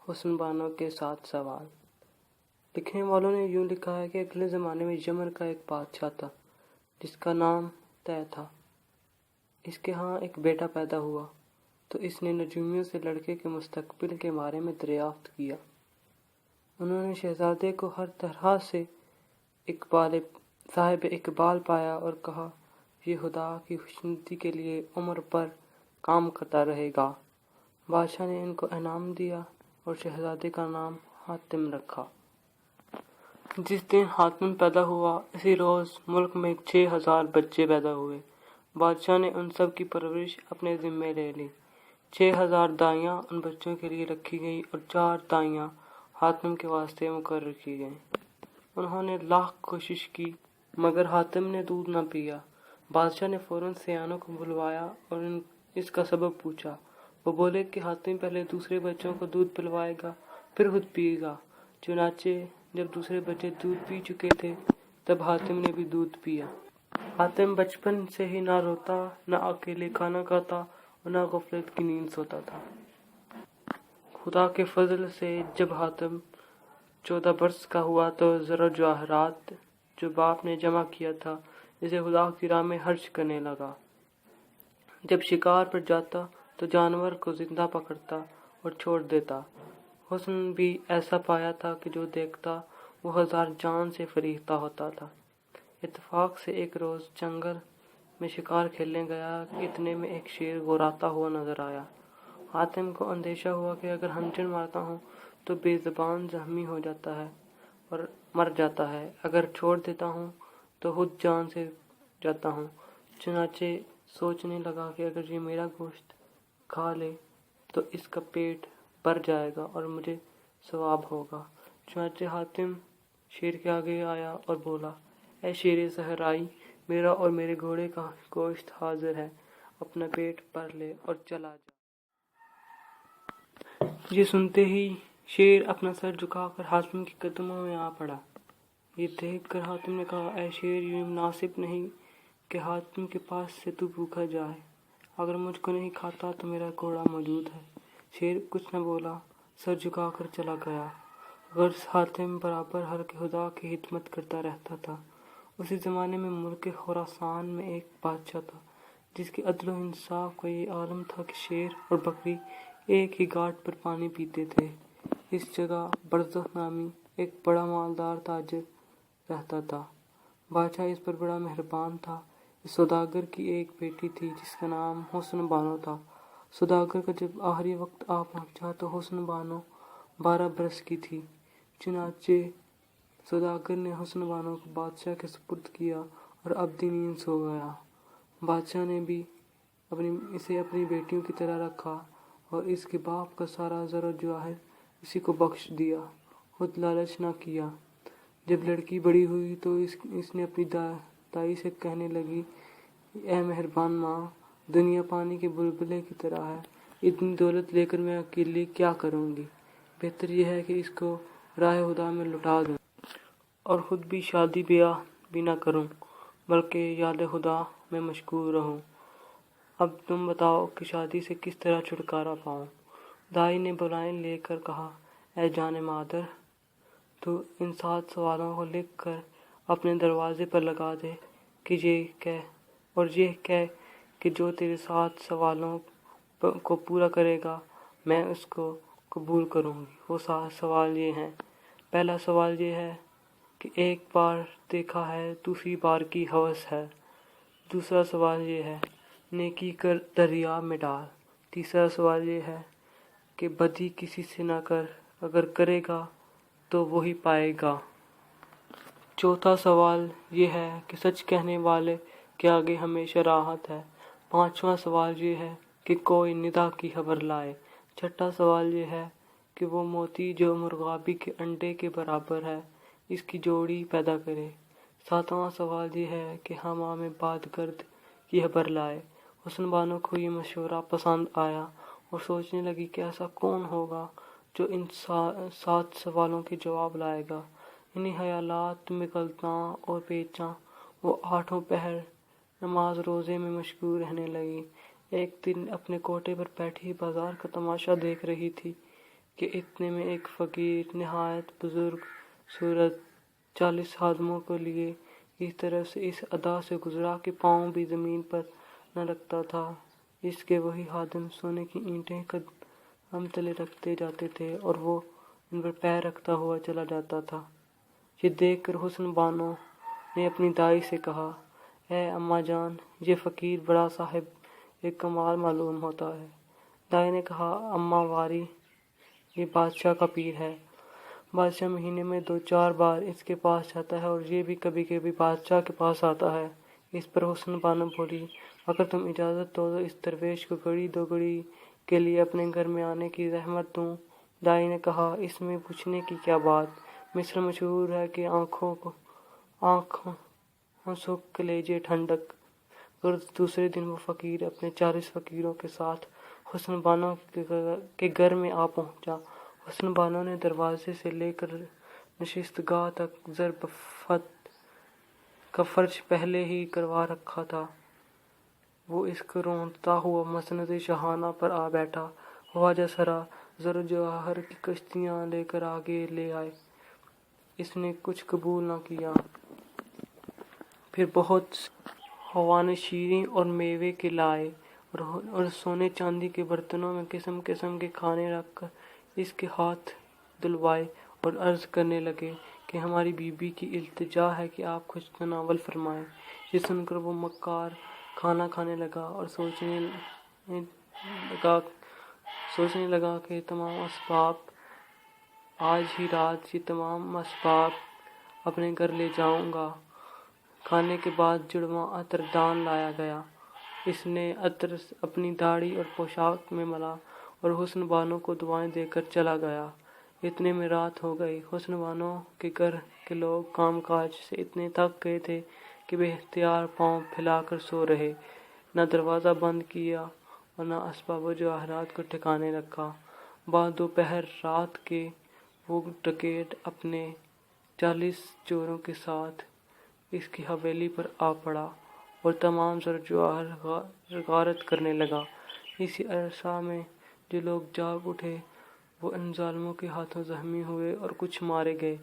حسن بانو کے 7 سوال۔ لکھنے والوں نے یوں لکھا ہے کہ اگلے زمانے میں یمن کا ایک بادشاہ تھا جس کا نام طے تھا۔ اس کے ہاں ایک بیٹا پیدا ہوا تو اس نے نجومیوں سے لڑکے کے مستقبل کے بارے میں دریافت کیا۔ انہوں نے شہزادے کو ہر طرح سے صاحب اقبال پایا اور کہا یہ خدا کی خوشنودی کے لیے عمر پر کام کرتا رہے گا۔ بادشاہ نے ان کو انعام دیا اور شہزادے کا نام حاتم رکھا۔ جس دن حاتم پیدا ہوا اسی روز ملک میں 6000 بچے پیدا ہوئے۔ بادشاہ نے ان سب کی پرورش اپنے ذمے لے لی۔ 6000 دائیاں ان بچوں کے لیے رکھی گئی اور 4 دائیاں حاتم کے واسطے مقرر کی گئیں۔ انہوں نے لاکھ کوشش کی مگر حاتم نے دودھ نہ پیا۔ بادشاہ نے فوراً سیانوں کو بلوایا اور اس کا سبب پوچھا۔ وہ بولے کہ حاتم پہلے دوسرے بچوں کو دودھ پلوائے گا پھر خود پیے گا۔ چنانچہ جب دوسرے بچے دودھ پی چکے تھے تب حاتم نے بھی دودھ پیا۔ حاتم بچپن سے ہی نہ روتا، نہ اکیلے کھانا کھاتا اور نہ غفلت کی نیند سوتا تھا۔ خدا کے فضل سے جب حاتم 14 برس کا ہوا تو زر و جواہرات جو باپ نے جمع کیا تھا اسے خدا کی راہ میں خرچ کرنے لگا۔ جب شکار پر جاتا تو جانور کو زندہ پکڑتا اور چھوڑ دیتا۔ حسن بھی ایسا پایا تھا کہ جو دیکھتا وہ 1000 جان سے فریفتہ ہوتا تھا۔ اتفاق سے ایک روز جنگل میں شکار کھیلنے گیا کہ اتنے میں ایک شیر غوراتا ہوا نظر آیا۔ حاتم کو اندیشہ ہوا کہ اگر ہنجر مارتا ہوں تو بے زبان زخمی ہو جاتا ہے اور مر جاتا ہے، اگر چھوڑ دیتا ہوں تو خود جان سے جاتا ہوں۔ چنانچہ سوچنے لگا کہ اگر یہ میرا گوشت کھا لے تو اس کا پیٹ بھر جائے گا اور مجھے ثواب ہوگا۔ چنانچہ حاتم شیر کے آگے آیا اور بولا، اے شیر صحرائی، میرا اور میرے گھوڑے کا گوشت حاضر ہے، اپنا پیٹ بھر لے اور چلا جا۔ یہ سنتے ہی شیر اپنا سر جھکا کر حاتم کے قدموں میں آ پڑا۔ یہ دیکھ کر حاتم نے کہا، اے شیر، یہ مناسب نہیں کہ حاتم کے پاس سے تو بھوکا جائے۔ اگر مجھ کو نہیں کھاتا تو میرا گھوڑا موجود ہے۔ شیر کچھ نہ بولا، سر جھکا کر چلا گیا۔ غرض حاتم برابر ہر خدا کی خدمت کرتا رہتا تھا۔ اسی زمانے میں ملک خراسان میں ایک بادشاہ تھا جس کے عدل و انصاف کا یہ عالم تھا کہ شیر اور بکری ایک ہی گھاٹ پر پانی پیتے تھے۔ اس جگہ برزخ نامی ایک بڑا مالدار تاجر رہتا تھا۔ بادشاہ اس پر بڑا مہربان تھا۔ اس سوداگر کی ایک بیٹی تھی جس کا نام حسن بانو تھا۔ سوداگر کا جب آخری وقت آ پہنچا تو حسن بانو 12 برس کی تھی۔ چنانچہ سوداگر نے حسن بانو کو بادشاہ کے سپرد کیا اور ابدی نیند سو گیا۔ بادشاہ نے بھی اسے اپنی بیٹیوں کی طرح رکھا اور اس کے باپ کا سارا زر و جواہر اسی کو بخش دیا، خود لالچ نہ کیا۔ جب لڑکی بڑی ہوئی تو اس نے اپنی دائی سے کہنے لگی، اے مہربان ماں، دنیا پانی کے بلبلے کی طرح ہے، اتنی دولت لے کر میں اکیلی کیا کروں گی؟ بہتر یہ ہے کہ اس کو راہ خدا میں لٹا دوں اور خود بھی شادی بیاہ بھی نہ کروں بلکہ یاد خدا میں مشغول رہوں۔ اب تم بتاؤ کہ شادی سے کس طرح چھٹکارا پاؤں؟ دائی نے بلائیں لے کر کہا، اے جان مادر، تو ان 7 سوالوں کو لکھ کر اپنے دروازے پر لگا دے کہ یہ کہہ کہ جو تیرے 7 سوالوں کو پورا کرے گا میں اس کو قبول کروں گی۔ وہ 7 سوال یہ ہیں۔ پہلا سوال یہ ہے کہ ایک بار دیکھا ہے دوسری بار کی ہوس ہے۔ دوسرا سوال یہ ہے نیکی کر دریا میں ڈال۔ تیسرا سوال یہ ہے کہ بدی کسی سے نہ کر، اگر کرے گا تو وہی پائے گا۔ چوتھا سوال یہ ہے کہ سچ کہنے والے کے آگے ہمیشہ راحت ہے۔ پانچواں سوال یہ ہے کہ کوئی ندا کی خبر لائے۔ چھٹا سوال یہ ہے کہ وہ موتی جو مرغابی کے انڈے کے برابر ہے اس کی جوڑی پیدا کرے۔ ساتواں سوال یہ ہے کہ حمام باد گرد کی خبر لائے۔ حسن بانو کو یہ مشورہ پسند آیا اور سوچنے لگی کہ ایسا کون ہوگا جو ان 7 سوالوں کے جواب لائے گا۔ انہی خیالات میں غلطاں اور پیچاں وہ 8 پہر نماز روزے میں مشغول رہنے لگی۔ ایک دن اپنے کوٹھے پر بیٹھی بازار کا تماشا دیکھ رہی تھی کہ اتنے میں ایک فقیر نہایت بزرگ صورت 40 آدموں کو لیے اس طرح سے اس ادا سے گزرا کہ پاؤں بھی زمین پر نہ رکھتا تھا۔ اس کے وہی خادم سونے کی اینٹیں قدم تلے رکھتے جاتے تھے اور وہ ان پر پیر رکھتا ہوا چلا جاتا تھا۔ یہ دیکھ کر حسن بانو نے اپنی دائی سے کہا، اے اماں جان، یہ فقیر بڑا صاحب ایک کمال معلوم ہوتا ہے۔ دائی نے کہا، اماں واری، یہ بادشاہ کا پیر ہے۔ بادشاہ مہینے میں 2-4 بار اس کے پاس جاتا ہے اور یہ بھی کبھی کبھی بادشاہ کے پاس آتا ہے۔ اس پر حسن بانو بولی، اگر تم اجازت دو تو اس درویش کو گھڑی 2 گھڑی کے لیے اپنے گھر میں آنے کی زحمت دوں۔ دائی نے کہا، اس میں پوچھنے کی کیا بات، مصر مشہور ہے کہ آنکھوں سکھ کلیجے ٹھنڈک۔ دوسرے دن وہ فقیر اپنے 40 فقیروں کے ساتھ حسن بانو کے گھر میں آ پہنچا۔ حسن بانو نے دروازے سے لے کر نشست گاہ تک ضرب فت کا فرش پہلے ہی کروا رکھا تھا۔ وہ اس کو رونقتا ہوا مسند شاہانہ پر آ بیٹھا۔ خواجہ سرا زر و جواہر کی کشتیاں لے کر آگے لے آئے۔ اس نے کچھ قبول نہ کیا۔ پھر بہت خوان شیریں اور میوے کے لائے اور سونے چاندی کے برتنوں میں قسم قسم کے کھانے رکھ کر اس کے ہاتھ دھلوائے اور عرض کرنے لگے کہ ہماری بی بی کی التجا ہے کہ آپ کچھ تناول فرمائیں۔ یہ سن کر وہ مکار کھانا کھانے لگا اور سوچنے لگا کہ تمام اسباب آج ہی رات یہ تمام اسباب اپنے گھر لے جاؤں گا۔ کھانے کے بعد جڑواں عطر دان لایا گیا۔ اس نے عطر اپنی داڑھی اور پوشاک میں ملا اور حسن بانو کو دعائیں دے کر چلا گیا۔ اتنے میں رات ہو گئی۔ حسن بانو کے گھر کے لوگ کام کاج سے اتنے تھک گئے تھے کہ بے اختیار پاؤں پھیلا کر سو رہے، نہ دروازہ بند کیا اور نہ اسباب و جواہرات کو ٹھکانے رکھا۔ بعد دوپہر رات کے وہ ڈکیت اپنے 40 چوروں کے ساتھ اس کی حویلی پر آ پڑا اور تمام زر جواہر غارت کرنے لگا۔ اسی عرصہ میں جو لوگ جاگ اٹھے وہ ان ظالموں کے ہاتھوں زخمی ہوئے اور کچھ مارے گئے۔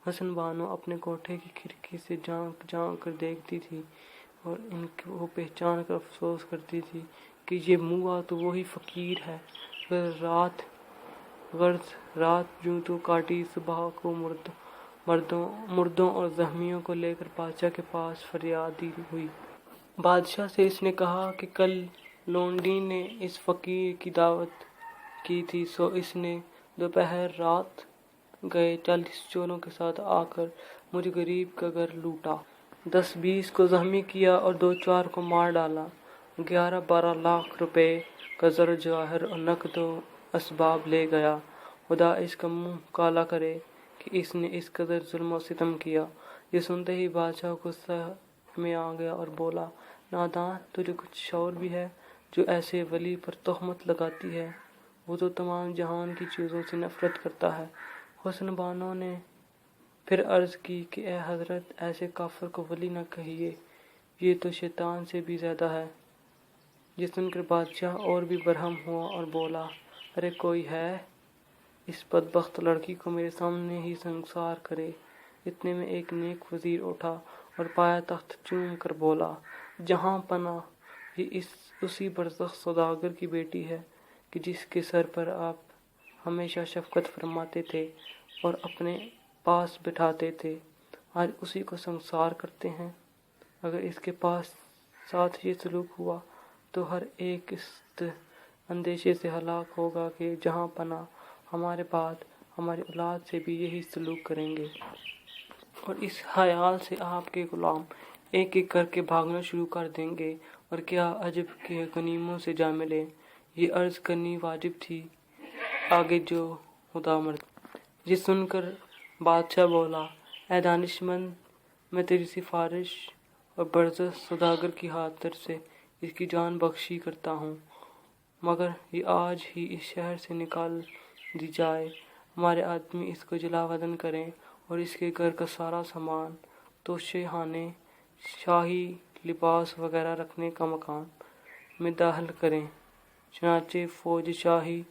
حسن بانو اپنے کوٹھے کی کھڑکی سے جھانک جھانک کر دیکھتی تھی اور ان کو پہچان کر افسوس کرتی تھی کہ یہ موا تو وہی فقیر ہے۔ غرض رات یوں تو کاٹی، صبح کو مردوں اور زخمیوں کو لے کر بادشاہ کے پاس فریادی ہوئی۔ بادشاہ سے اس نے کہا کہ کل لونڈی نے اس فقیر کی دعوت کی تھی، سو اس نے دوپہر رات گئے 40 چوروں کے ساتھ آ کر مجھ غریب کا گھر لوٹا، 10-20 کو زخمی کیا اور 2-4 کو مار ڈالا، 11-12 لاکھ روپے کا زر جواہر اور نقد و اسباب لے گیا۔ خدا اس کا منہ کالا کرے کہ اس نے اس قدر ظلم و ستم کیا۔ یہ سنتے ہی بادشاہ غصہ میں آ گیا اور بولا، نادان، تجھے کچھ شعور بھی ہے جو ایسے ولی پر تہمت لگاتی ہے؟ وہ تو تمام جہان کی چیزوں سے نفرت کرتا ہے۔ حسن بانو نے پھر عرض کی کہ اے حضرت، ایسے کافر کو ولی نہ کہیے، یہ تو شیطان سے بھی زیادہ ہے۔ یہ سن کر بادشاہ اور بھی برہم ہوا اور بولا، ارے کوئی ہے اس بدبخت لڑکی کو میرے سامنے ہی سنسار کرے۔ اتنے میں ایک نیک وزیر اٹھا اور پایا تخت چوم کر بولا، جہاں پناہ، یہ اسی برزخ سوداگر کی بیٹی ہے کہ جس کے سر پر آپ ہمیشہ شفقت فرماتے تھے اور اپنے پاس بٹھاتے تھے، آج اسی کو سنسار کرتے ہیں۔ اگر اس کے ساتھ یہ سلوک ہوا تو ہر ایک اس اندیشے سے ہلاک ہوگا کہ جہاں پناہ ہمارے بعد ہماری اولاد سے بھی یہی سلوک کریں گے، اور اس خیال سے آپ کے غلام ایک ایک کر کے بھاگنا شروع کر دیں گے اور کیا عجب کہ غنیموں سے جا ملیں۔ یہ عرض کرنی واجب تھی، آگے جو خدا مرضی۔ یہ سن کر بادشاہ بولا، اے دانشمند، میں تیری سفارش اور برزخ سوداگر کی خاطر سے اس کی جان بخشی کرتا ہوں، مگر یہ آج ہی اس شہر سے نکال دی جائے۔ ہمارے آدمی اس کو جلا وطن کریں اور اس کے گھر کا سارا سامان، توشے خانے، شاہی لباس وغیرہ رکھنے کا مکان میں داخل کریں۔ چنانچہ فوج شاہی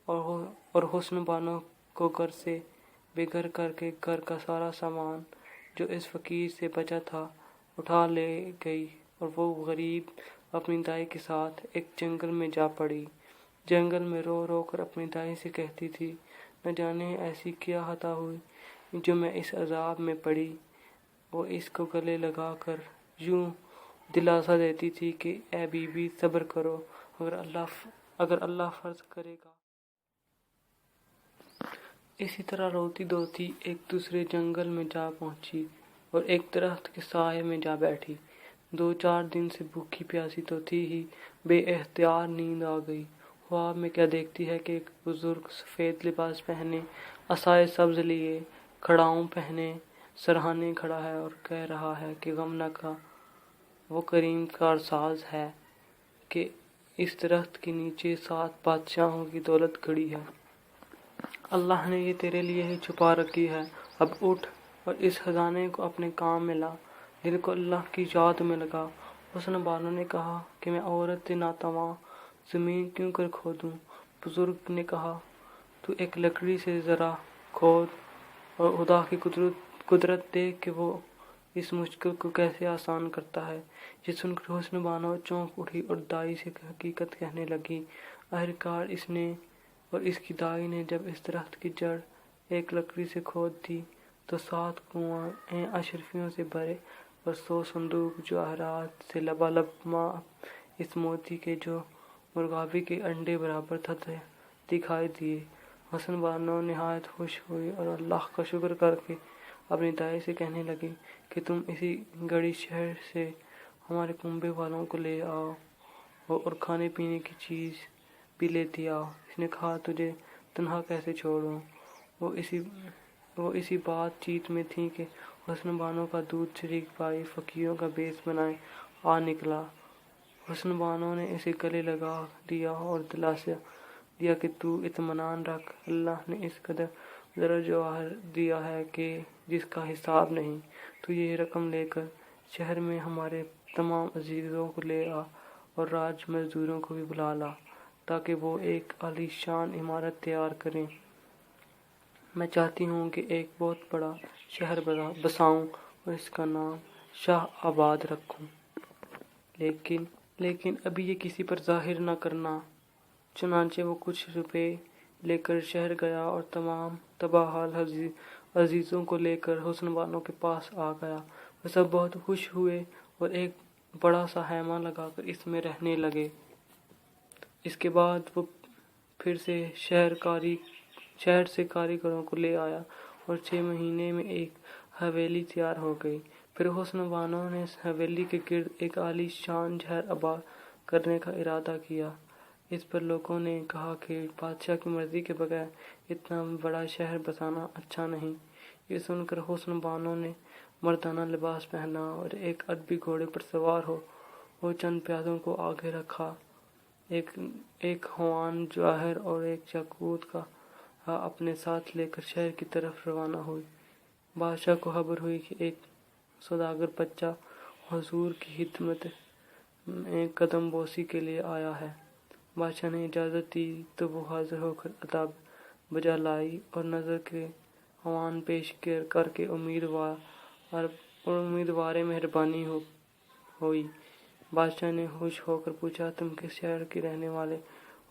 اور حسن بانو کو گھر سے بے گھر کر کے گھر کا سارا سامان جو اس فقیر سے بچا تھا اٹھا لے گئی، اور وہ غریب اپنی دائی کے ساتھ ایک جنگل میں جا پڑی۔ جنگل میں رو رو کر اپنی دائی سے کہتی تھی، نہ جانے ایسی کیا خطا ہوئی جو میں اس عذاب میں پڑی۔ وہ اس کو گلے لگا کر یوں دلاسا دیتی تھی کہ اے بی بی صبر کرو، اگر اللہ فرض کرے گا۔ اسی طرح روتی دھوتی ایک دوسرے جنگل میں جا پہنچی اور ایک درخت کے سائے میں جا بیٹھی۔ 2-4 دن سے بھوکی پیاسی تو تھی ہی، بے اختیار نیند آ گئی۔ خواب میں کیا دیکھتی ہے کہ ایک بزرگ سفید لباس پہنے، عصائے سبز لیے، کھڑاؤں پہنے سرہانے کھڑا ہے اور کہہ رہا ہے کہ غم نہ کھا، وہ کریم کارساز ہے کہ اس درخت کے نیچے 7 بادشاہوں کی دولت کھڑی ہے۔ اللہ نے یہ تیرے لیے ہی چھپا رکھی ہے، اب اٹھ اور اس خزانے کو اپنے کام میں لا۔ دل کو اللہ کی یاد میں لگا۔ حسن بانو نے کہا کہ میں عورت ناتواں زمین کیوں کر کھودوں؟ بزرگ نے کہا، تو ایک لکڑی سے ذرا کھود اور خدا کی قدرت دیکھ کہ وہ اس مشکل کو کیسے آسان کرتا ہے۔ یہ سن کر حسن بانو چونک اٹھی اور دائی سے حقیقت کہنے لگی۔ آخرکار اس نے اور اس کی دائی نے جب اس درخت کی جڑ ایک لکڑی سے کھود دی تو 7 کنویں اشرفیوں سے بھرے اور 100 صندوق جواہرات سے لبالب ماں اس موتی کے جو مرغابی کے انڈے برابر تھے دکھائی دیے۔ حسن بانو نہایت خوش ہوئی اور اللہ کا شکر کر کے اپنی دائی سے کہنے لگی کہ تم اسی گڑی شہر سے ہمارے کنبے والوں کو لے آؤ اور کھانے پینے کی چیز بھی لیتی آؤ۔ اس نے کہا، تجھے تنہا کیسے چھوڑوں؟ وہ اسی بات چیت میں تھی کہ حسن بانو کا دودھ شریک بھائی فقیروں کا بیس بنائے آ نکلا۔ حسن بانو نے اسے گلے لگا دیا اور دلاسا دیا کہ تو اطمینان رکھ، اللہ نے اس قدر زر جواہر دیا ہے کہ جس کا حساب نہیں۔ تو یہ رقم لے کر شہر میں ہمارے تمام عزیزوں کو لے آ اور راج مزدوروں کو بھی بلا لا تاکہ وہ ایک عالی شان عمارت تیار کریں۔ میں چاہتی ہوں کہ ایک بہت بڑا شہر بساؤں اور اس کا نام شاہ آباد رکھوں، لیکن ابھی یہ کسی پر ظاہر نہ کرنا۔ چنانچہ وہ کچھ روپے لے کر شہر گیا اور تمام تباہ حال عزیزوں کو لے کر حسن بانو کے پاس آ گیا۔ وہ سب بہت خوش ہوئے اور ایک بڑا سا خیمہ لگا کر اس میں رہنے لگے۔ اس کے بعد وہ پھر سے شہر سے کاریگروں کو لے آیا اور 6 مہینے میں ایک حویلی تیار ہو گئی۔ پھر حسن بانو نے اس حویلی کے گرد ایک عالی شان شہر آباد کرنے کا ارادہ کیا۔ اس پر لوگوں نے کہا کہ بادشاہ کی مرضی کے بغیر اتنا بڑا شہر بسانا اچھا نہیں۔ یہ سن کر حسن بانو نے مردانہ لباس پہنا اور ایک ادبی گھوڑے پر سوار ہو وہ چند پیادوں کو آگے رکھا، ایک خوان جواہر اور ایک یاقوت کا اپنے ساتھ لے کر شہر کی طرف روانہ ہوئی۔ بادشاہ کو خبر ہوئی کہ ایک سوداگر بچہ حضور کی خدمت میں قدم بوسی کے لیے آیا ہے۔ بادشاہ نے اجازت دی تو وہ حاضر ہو کر ادب بجا لائی اور نظر کے خوان پیش کر کے امیدوار مہربانی ہوئی۔ بادشاہ نے خوش ہو کر پوچھا، تم کس شہر کے رہنے والے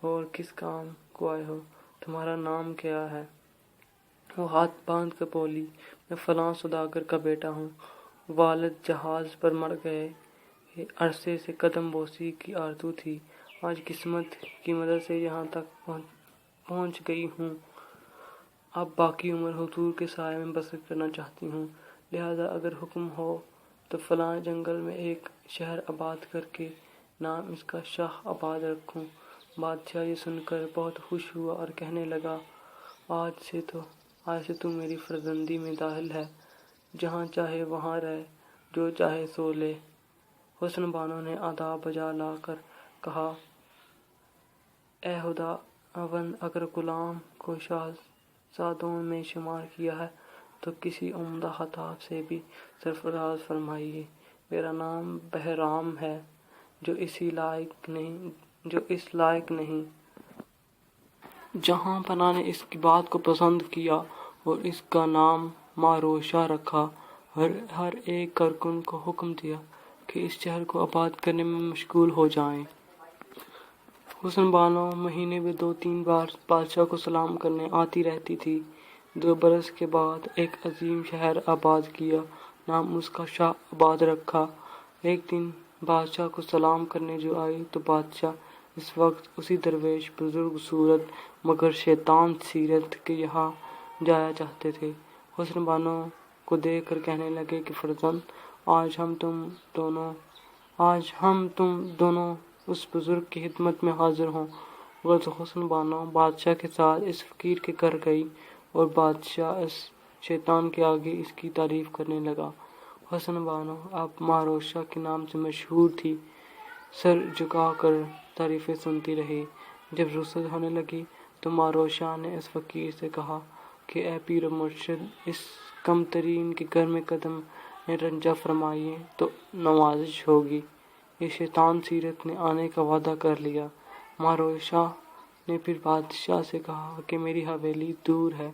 ہو اور کس کام کو آئے ہو؟ تمہارا نام کیا ہے؟ وہ ہاتھ باندھ کر بولی، میں فلاں سوداگر کا بیٹا ہوں، والد جہاز پر مر گئے، عرصے سے قدم بوسی کی آرزو تھی، آج قسمت کی مدد سے یہاں تک پہنچ گئی ہوں، اب باقی عمر حضور کے سائے میں بسر کرنا چاہتی ہوں، لہذا اگر حکم ہو تو فلاں جنگل میں ایک شہر آباد کر کے نام اس کا شاہ آباد رکھوں۔ بادشاہ یہ سن کر بہت خوش ہوا اور کہنے لگا، آج سے تو میری فرزندی میں داخل ہے، جہاں چاہے وہاں رہ، جو چاہے سو لے۔ حسن بانو نے آداب بجا لا کر کہا، اے خداوند، اگر غلام کو شہزادوں میں شمار کیا ہے تو کسی عمدہ خطاب سے بھی سرفراز فرمائیے۔ میرا نام بہرام ہے، جو اس لائق نہیں۔ جہاں پناہ نے اس کی بات کو پسند کیا اور اس کا نام ماروشا رکھا۔ ہر ایک کارکن کو حکم دیا کہ اس شہر کو آباد کرنے میں مشغول ہو جائیں۔ حسن بانو مہینے میں 2-3 بار بادشاہ کو سلام کرنے آتی رہتی تھی۔ 2 برس کے بعد ایک عظیم شہر آباد کیا، نام اس کا شاہ آباد رکھا۔ ایک دن بادشاہ کو سلام کرنے جو آئی تو بادشاہ اس وقت اسی درویش بزرگ صورت مگر شیطان سیرت کے یہاں جایا چاہتے تھے۔ حسن بانو کو دیکھ کر کہنے لگے کہ فرزند، آج ہم تم دونوں اس بزرگ کی خدمت میں حاضر ہوں۔ غلط حسن بانو بادشاہ کے ساتھ اس فقیر کے گھر گئی اور بادشاہ اس شیطان کے آگے اس کی تعریف کرنے لگا۔ حسن بانو اب ماروشا کے نام سے مشہور تھی، سر جھکا کر تعریفیں سنتی رہی۔ جب رخصت ہونے لگی تو ماروشا نے اس فقیر سے کہا کہ اے پیر و مرشد، اس کم ترین کے گھر میں قدم رنجہ فرمائیے تو نوازش ہوگی۔ اس شیطان سیرت نے آنے کا وعدہ کر لیا۔ ماروشا نے پھر بادشاہ سے کہا کہ میری حویلی دور ہے،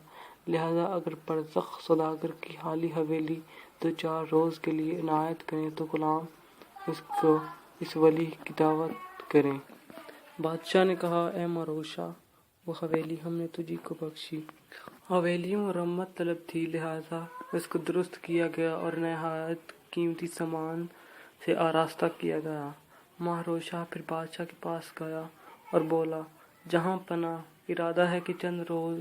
لہذا اگر برزخ سوداگر کی خالی حویلی 2-4 روز کے لیے عنایت کریں تو غلام اس کو اس ولی کی دعوت کریں۔ بادشاہ نے کہا اے ماروشا، وہ حویلی ہم نے تجھی کو بخشی۔ حویلی مرمت طلب تھی، لہذا اس کو درست کیا گیا اور نہایت قیمتی سامان سے آراستہ کیا گیا۔ ماروشا پھر بادشاہ کے پاس گیا اور بولا، جہاں پناہ ارادہ ہے کہ چند روز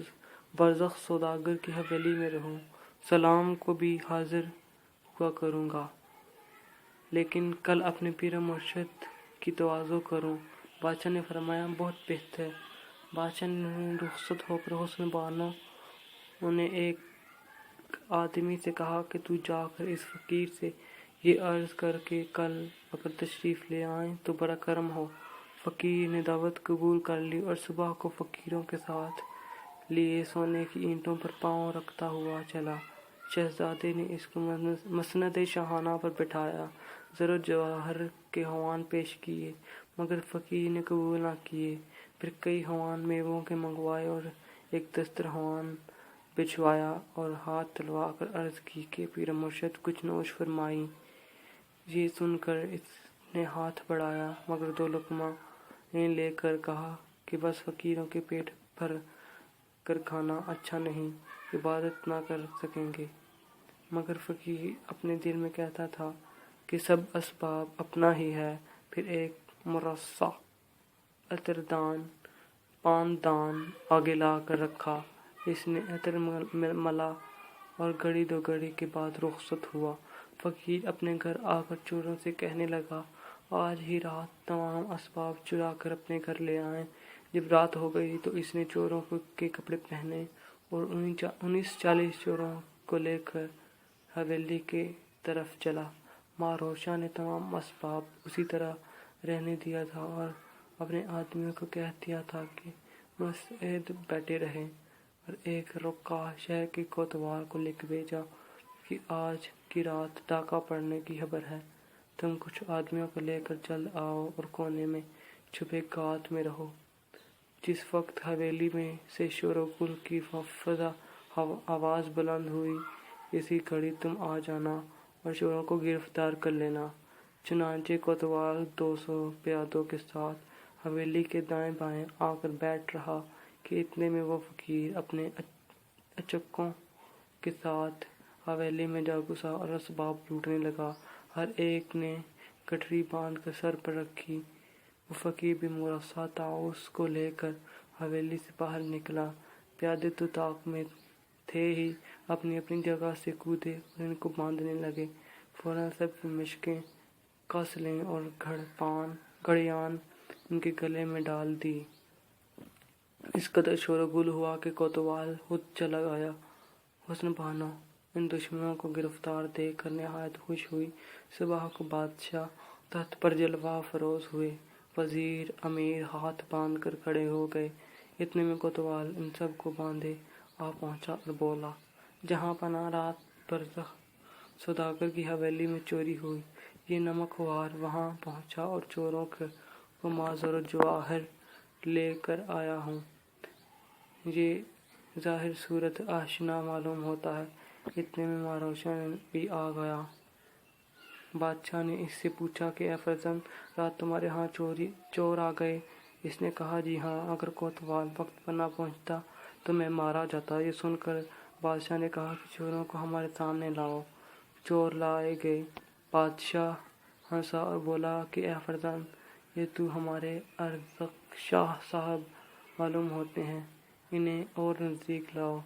برزخ سوداگر کی حویلی میں رہوں، سلام کو بھی حاضر ہوا کروں گا، لیکن کل اپنے پیر مرشد کی تواضع کروں۔ بادشاہ نے فرمایا، بہت بہتر۔ بادشاہ نے رخصت ہو کر حسن بانو نے ایک آدمی سے کہا کہ تو جا کر اس فقیر سے یہ عرض کر کہ کل اگر تشریف لے آئیں تو بڑا کرم ہو۔ فقیر نے دعوت قبول کر لی اور صبح کو فقیروں کے ساتھ لیے سونے کی اینٹوں پر پاؤں رکھتا ہوا چلا۔ شہزادے نے اس کو مسند شاہانہ پر بٹھایا، زر و جواہر کے خوان پیش کیے، مگر فقیر نے قبول نہ کیے۔ پھر کئی خوان میووں کے منگوائے اور ایک دسترخوان بچھوایا اور ہاتھ تلوا کر عرض کی کہ پیر مرشد کچھ نوش فرمائیں۔ یہ سن کر اس نے ہاتھ بڑھایا، مگر 2 لقمے لے کر کہا کہ بس فقیروں کے پیٹ بھر کر کھانا اچھا نہیں، عبادت نہ کر سکیں گے۔ مگر فقیر اپنے دل میں کہتا تھا کہ سب اسباب اپنا ہی ہے۔ پھر ایک مرصع عطردان پان دان آگے لا کر رکھا، اس نے عطر ملا اور گھڑی 2 گھڑی کے بعد رخصت ہوا۔ فقیر اپنے گھر آ کر چوروں سے کہنے لگا، آج ہی رات تمام اسباب چرا کر اپنے گھر لے آئیں۔ جب رات ہو گئی تو اس نے چوروں کے کپڑے پہنے اور 19-40 چوروں کو لے کر حویلی کی طرف چلا۔ ماروشا نے تمام اسباب اسی طرح رہنے دیا تھا اور اپنے آدمیوں کو کہہ دیا تھا کہ مستعد بیٹھے رہیں، اور ایک رکا شہر کے کوتوال کو لکھ بھیجا کہ آج کی رات ڈاکہ پڑنے کی خبر ہے، تم کچھ آدمیوں کو لے کر جلد آؤ اور کونے میں چھپے گات میں رہو۔ جس وقت حویلی میں سے شور و گل کی فضا آواز بلند ہوئی، اسی گھڑی تم آ جانا اور چوروں کو گرفتار کر لینا۔ چنانچہ کوتوال 200 پیادوں کے ساتھ حویلی کے دائیں بائیں آ کر بیٹھ رہا کہ اتنے میں وہ فقیر اپنے اچکوں کے ساتھ حویلی میں جا گھسا اور اسباب لوٹنے لگا۔ ہر ایک نے گٹھری باندھ کر سر پر رکھی۔ وہ فقیر بھی مرصع طاؤس کو لے کر حویلی سے باہر نکلا۔ پیادے تو طاق میں تھے ہی اپنی اپنی جگہ سے کودے اور ان کو باندھنے لگے۔ فوراً سب کی مشکیں، کاسلیں اور گھڑیاں ان کے گلے میں ڈال دی۔ اس قدر شور و گل ہوا کہ کوتوال خود چلا گیا۔ حسن بانو ان دشمنوں کو گرفتار دیکھ کر نہایت خوش ہوئی۔ صبح کو بادشاہ تخت پر جلوہ افروز ہوئے، وزیر امیر ہاتھ باندھ کر کھڑے ہو گئے۔ اتنے میں کوتوال ان سب کو باندھے آ پہنچا اور بولا، جہاں پناہ رات برزخ سوداگر کی حویلی میں چوری ہوئی، یہ نمکوار وہاں پہنچا اور چوروں کو معذر و جواہر لے کر آیا ہوں۔ یہ ظاہر صورت آشنا معلوم ہوتا ہے۔ اتنے میں ماروشن بھی آ گیا۔ بادشاہ نے اس سے پوچھا کہ اے فرزند، رات تمہارے ہاں چور آ گئے؟ اس نے کہا جی ہاں، اگر کوتوال وقت پر نہ پہنچتا تو میں مارا جاتا۔ یہ سن کر بادشاہ نے کہا کہ چوروں کو ہمارے سامنے لاؤ۔ چور لائے گئے۔ بادشاہ ہنسا اور بولا کہ اے فرزند، یہ تو ہمارے ارزق شاہ صاحب معلوم ہوتے ہیں، انہیں اور نزدیک لاؤ۔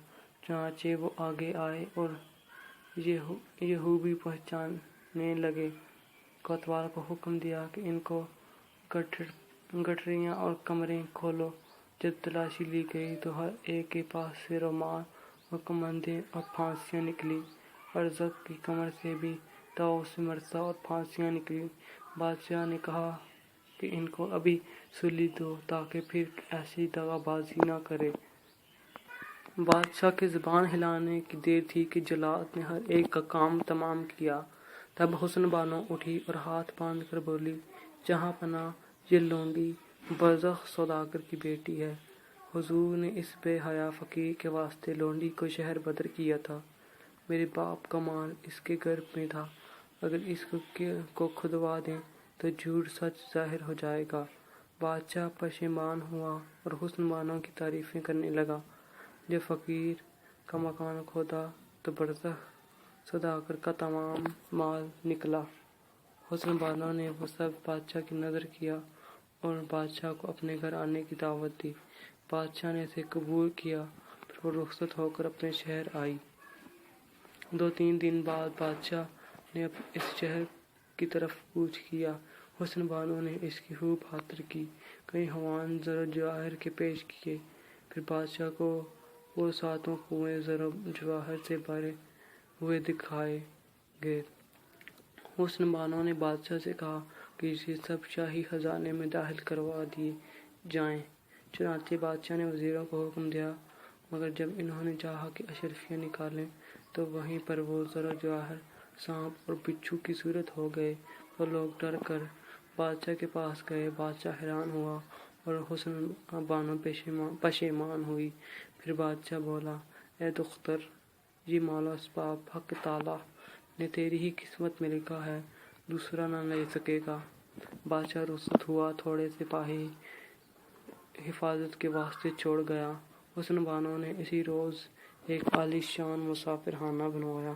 چنانچہ وہ آگے آئے اور یہ خوبی پہچاننے لگے۔ کوتوال کو حکم دیا کہ ان کو گٹریاں اور کمریں کھولو۔ جب تلاشی لی گئی تو ہر ایک کے پاس سے رومال اور کمندیں اور پھانسیاں نکلی۔ ارزق کی کمر سے بھی طاؤس مرثا اور پھانسیاں نکلی۔ بادشاہ نے کہا کہ ان کو ابھی سولی دو تاکہ پھر ایسی دغا بازی نہ کرے۔ بادشاہ کے زبان ہلانے کی دیر تھی کہ جلاد نے ہر ایک کا کام تمام کیا۔ تب حسن بانو اٹھی اور ہاتھ باندھ کر بولی، جہاں پناہ، یہ لونڈی برزخ سوداگر کی بیٹی ہے۔ حضور نے اس بے حیا فقیر کے واسطے لونڈی کو شہر بدر کیا تھا۔ میرے باپ کا مال اس کے گرب میں تھا، اگر اس کو کھدوا دیں تو جھوٹ سچ ظاہر ہو جائے گا۔ بادشاہ پشیمان ہوا اور حسن بانو کی تعریفیں کرنے لگا۔ جب فقیر کا مکان کھودا تو برزخ سوداگر کا تمام مال نکلا۔ حسن بانو نے وہ سب بادشاہ کی نظر کیا اور بادشاہ کو اپنے گھر آنے کی دعوت دی۔ بادشاہ نے اسے قبول کیا، پھر وہ رخصت ہو کر اپنے شہر آئی۔ 2-3 دن بعد بادشاہ نے اس شہر کی طرف کوچ کیا۔ حسن بانو نے اس کی خوب خاطر کی، کئی خوان زر و جواہر کے پیش کیے۔ پھر بادشاہ کو وہ 7 کنویں زر و جواہر سے بھرے ہوئے دکھائے گئے۔ حسن بانو نے بادشاہ سے کہا کہ یہ سب شاہی خزانے میں داخل کروا دیے جائیں۔ چنانچہ بادشاہ نے وزیروں کو حکم دیا، مگر جب انہوں نے چاہا کہ اشرفیاں نکالیں تو وہیں پر وہ زر و جواہر سانپ اور بچھو کی صورت ہو گئے۔ وہ لوگ ڈر کر بادشاہ کے پاس گئے۔ بادشاہ حیران ہوا اور حسن بانو پشیمان ہوئی۔ پھر بادشاہ بولا، اے دختر، یہ مال و اسباب حق تعالیٰ نے تیری ہی قسمت میں لکھا ہے، دوسرا نہ لے سکے گا۔ بادشاہ رخصت ہوا، تھوڑے سپاہی حفاظت کے واسطے چھوڑ گیا۔ حسن بانو نے اسی روز ایک عالی شان مسافر خانہ بنوایا۔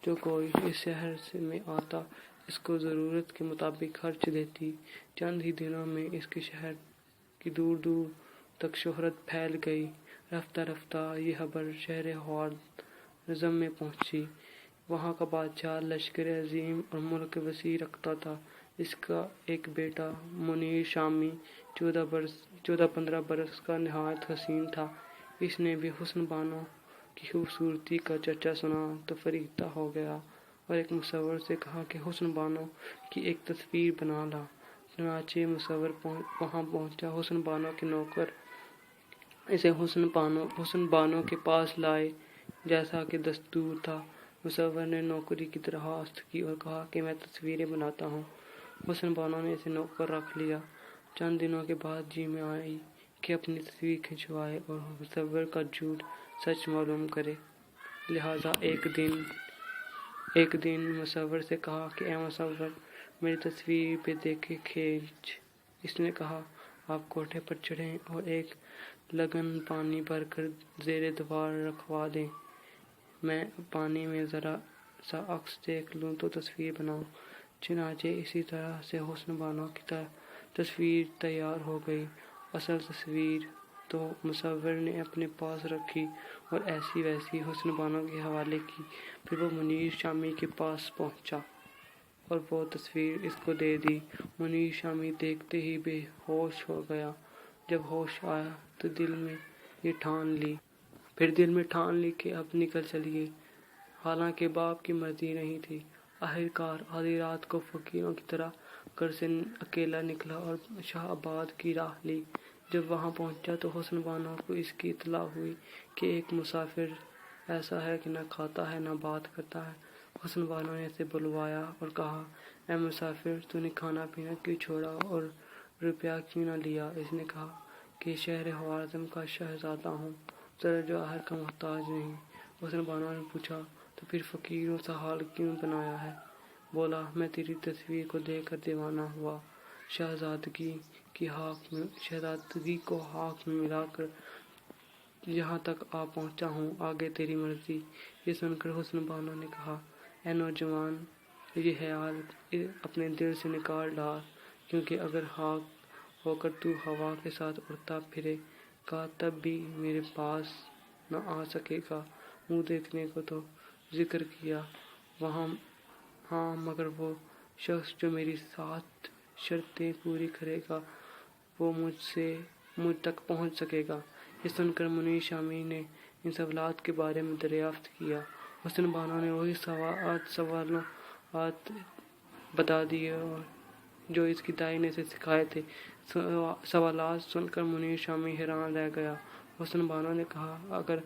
جو کوئی اس شہر میں آتا اس کو ضرورت کے مطابق خرچ دیتی۔ چند ہی دنوں میں اس کے شہر کی دور دور تک شہرت پھیل گئی۔ رفتہ رفتہ یہ خبر شہر خوارزم میں پہنچی۔ وہاں کا بادشاہ لشکر عظیم اور ملک وسیع رکھتا تھا۔ اس کا ایک بیٹا منیر شامی 14-15 برس کا نہایت حسین تھا۔ اس نے بھی حسن بانو کی خوبصورتی کا چرچا سنا تو فریفتہ ہو گیا اور ایک مصور سے کہا کہ حسن بانو کی ایک تصویر بنا لا۔ چنانچہ مصور وہاں پہنچا۔ حسن بانو کے نوکر اسے حسن بانو کے پاس لائے جیسا کہ دستور تھا۔ مصور نے نوکری کی درخواست کی اور کہا کہ میں تصویریں بناتا ہوں۔ حسن بانو نے اسے نوکر رکھ لیا۔ چند دنوں کے بعد جی میں آئی کہ اپنی تصویر کھنچوائے اور مصور کا جھوٹ سچ معلوم کرے۔ لہٰذا ایک دن مصور سے کہا کہ اے مصور، میری تصویر پہ دیکھے کھینچ۔ اس نے کہا، آپ کوٹھے پر چڑھیں اور ایک لگن پانی بھر کر زیر دیوار رکھوا دیں، میں پانی میں ذرا سا عکس دیکھ لوں تو تصویر بناؤں۔ چنانچہ اسی طرح سے حسن بانو کی تصویر تیار ہو گئی۔ اصل تصویر تو مصور نے اپنے پاس رکھی اور ایسی ویسی حسن بانو کے حوالے کی۔ پھر وہ منیر شامی کے پاس پہنچا اور وہ تصویر اس کو دے دی۔ منیر شامی دیکھتے ہی بے ہوش ہو گیا۔ جب ہوش آیا تو دل میں ٹھان لی کہ اب نکل چلیے، حالانکہ باپ کی مرضی نہیں تھی۔ آخرکار آدھی رات کو فقیروں کی طرح گھر سے اکیلا نکلا اور شاہ آباد کی راہ لی۔ جب وہاں پہنچا تو حسن بانو کو اس کی اطلاع ہوئی کہ ایک مسافر ایسا ہے کہ نہ کھاتا ہے نہ بات کرتا ہے۔ حسن بانو نے اسے بلوایا اور کہا، اے مسافر، تو نے کھانا پینا کیوں چھوڑا اور روپیہ کیوں نہ لیا؟ اس نے کہا کہ شہر خوارزم کا شہزادہ ہوں، زر جواہر کا محتاج نہیں۔ حسن بانو نے پوچھا، تو پھر فقیروں سا حال کیوں بنایا ہے؟ بولا، میں تیری تصویر کو دیکھ کر دیوانہ ہوا، شہزادگی کو ہاک میں ملا کر یہاں تک آ پہنچا ہوں، آگے تیری مرضی۔ یہ سن کر حسن بانو نے کہا، اے نوجوان، یہ خیال اپنے دل سے نکال ڈال، کیونکہ اگر ہاک ہو کر تو ہوا کے ساتھ اڑتا پھرے گا تب بھی میرے پاس نہ آ سکے گا۔ منہ دیکھنے کو تو ذکر کیا ہاں، مگر وہ شخص جو میری 7 شرطیں پوری کرے گا وہ مجھ تک پہنچ سکے گا۔ یہ سن کر منیر شامی نے ان سوالات کے بارے میں دریافت کیا۔ حسن بانو نے وہی سوالات بتا دیے جو اس کی دائی نے اسے سکھائے تھے۔ سوالات سن کر منیر شامی حیران رہ گیا۔ حسن بانو نے کہا، اگر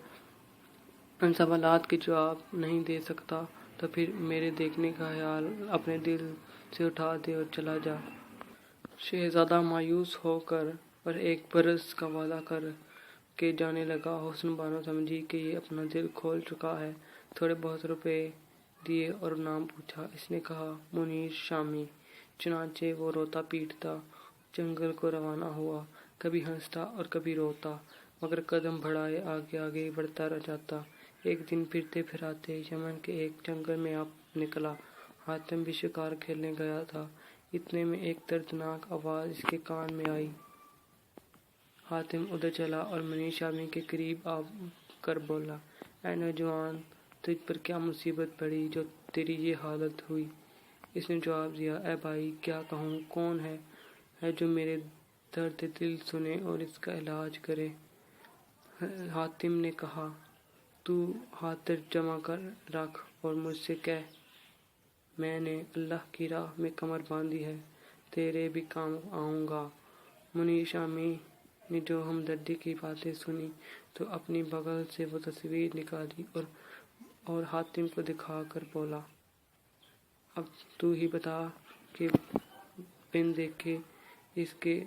ان سوالات کے جواب نہیں دے سکتا تو پھر میرے دیکھنے کا خیال اپنے دل سے اٹھا دے اور چلا جا۔ شہزادہ مایوس ہو کر اور 1 برس کا وعدہ کر کے جانے لگا۔ حسن بانو سمجھی کہ یہ اپنا دل کھول چکا ہے، تھوڑے بہت روپے دیے اور نام پوچھا۔ اس نے کہا، منیر شامی۔ چنانچہ وہ روتا پیٹتا جنگل کو روانہ ہوا، کبھی ہنستا اور کبھی روتا، مگر قدم بڑھائے آگے بڑھتا جاتا۔ ایک دن پھرتے پھراتے یمن کے ایک جنگل میں نکلا۔ حاتم بھی شکار کھیلنے گیا تھا۔ اتنے میں ایک دردناک آواز اس کے کان میں آئی۔ حاتم ادھر چلا اور منیر شامی کے قریب آ کر بولا، اے نوجوان، تجھ پر کیا مصیبت پڑی جو تیری یہ حالت ہوئی؟ اس نے جواب دیا، اے بھائی، کیا کہوں، کون ہے جو میرے درد دل سنے اور اس کا علاج کرے؟ حاتم نے کہا، تو ہاتھ جمع کر رکھ اور مجھ سے کہہ، میں نے اللہ کی راہ میں کمر باندھی ہے، تیرے بھی کام آؤں گا۔ منیر شامی نے جو ہمدردی کی باتیں سنی تو اپنی بغل سے وہ تصویر نکالی اور حاتم کو دکھا کر بولا، اب تو ہی بتا کہ بن دیکھے اس کے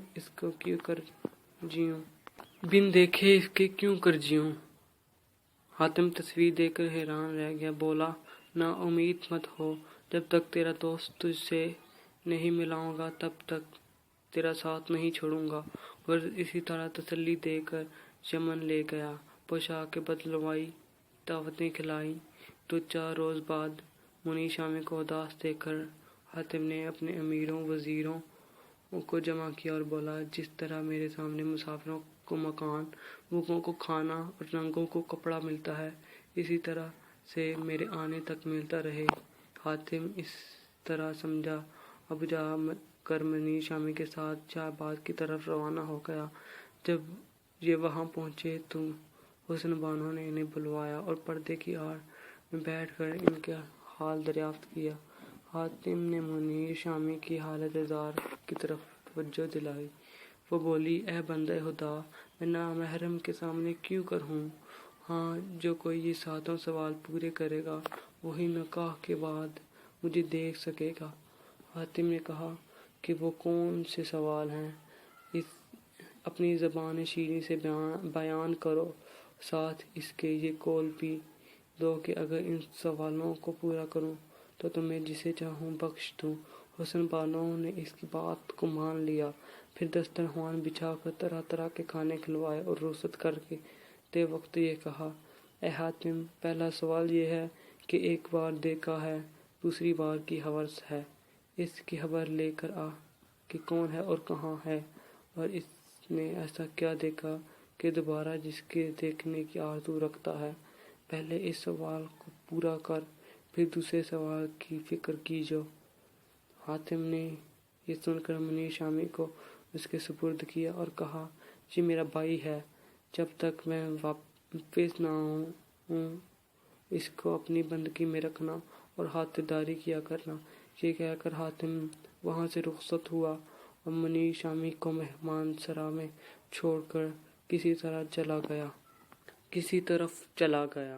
کیوں کر جیوں؟ حاتم تصویر دیکھ کر حیران رہ گیا، بولا، نا امید مت ہو، جب تک تیرا دوست تجھ سے نہیں ملاؤں گا تب تک تیرا ساتھ نہیں چھوڑوں گا۔ اور اسی طرح تسلی دے کر یمن لے گیا، پوشاکیں بدلوائی، دعوتیں کھلائیں۔ تو 4 روز بعد منیر شامی کو اداس دیکھ کر حاتم نے اپنے امیروں وزیروں کو جمع کیا اور بولا، جس طرح میرے سامنے مسافروں کو مکان، بھوکوں کو کھانا اور ننگوں کو کپڑا ملتا ہے، اسی طرح سے میرے آنے تک ملتا رہے۔ حاتم اس طرح سمجھا اب جا کر منیر شامی کے ساتھ شاہ آباد کی طرف روانہ ہو گیا۔ جب یہ وہاں پہنچے تو حسن بانو نے انہیں بلوایا اور پردے کی آڑ میں بیٹھ کر ان کا حال دریافت کیا۔ حاتم نے منیر شامی کی حالت زار کی طرف توجہ دلائی۔ وہ بولی، اے بندہ خدا، میں نامحرم کے سامنے کیوں کروں؟ ہاں، جو کوئی یہ 7 سوال پورے کرے گا وہی نکاح کے بعد مجھے دیکھ سکے گا۔ حاتم نے کہا کہ وہ کون سے سوال ہیں؟ اپنی زبان شیریں سے بیان کرو، ساتھ اس کے یہ قول بھی دو کہ اگر ان سوالوں کو پورا کروں تو تمہیں جسے چاہوں بخش دوں۔ حسن بانو نے اس کی بات کو مان لیا، پھر دسترخوان بچھا کر طرح طرح کے کھانے کھلوائے اور رخصت کرتے وقت یہ کہا، اے حاتم، پہلا سوال یہ ہے کہ ایک بار دیکھا ہے، دوسری بار کی حوث ہے، اس کی خبر لے کر آ کہ کون ہے اور کہاں ہے، اور اس نے ایسا کیا دیکھا کہ دوبارہ جس کے دیکھنے کی آرزو رکھتا ہے۔ پہلے اس سوال کو پورا کر، پھر دوسرے سوال کی فکر کیجو۔ حاتم نے یہ سن کر منیر شامی کو اس کے سپرد کیا اور کہا، یہ میرا بھائی ہے، جب تک میں واپس نہ آؤں اس کو اپنی بندگی میں رکھنا اور خاطرداری کیا کرنا۔ یہ کہہ کر حاتم وہاں سے رخصت ہوا اور منیر شامی کو مہمان سرا میں چھوڑ کر کسی طرف چلا گیا۔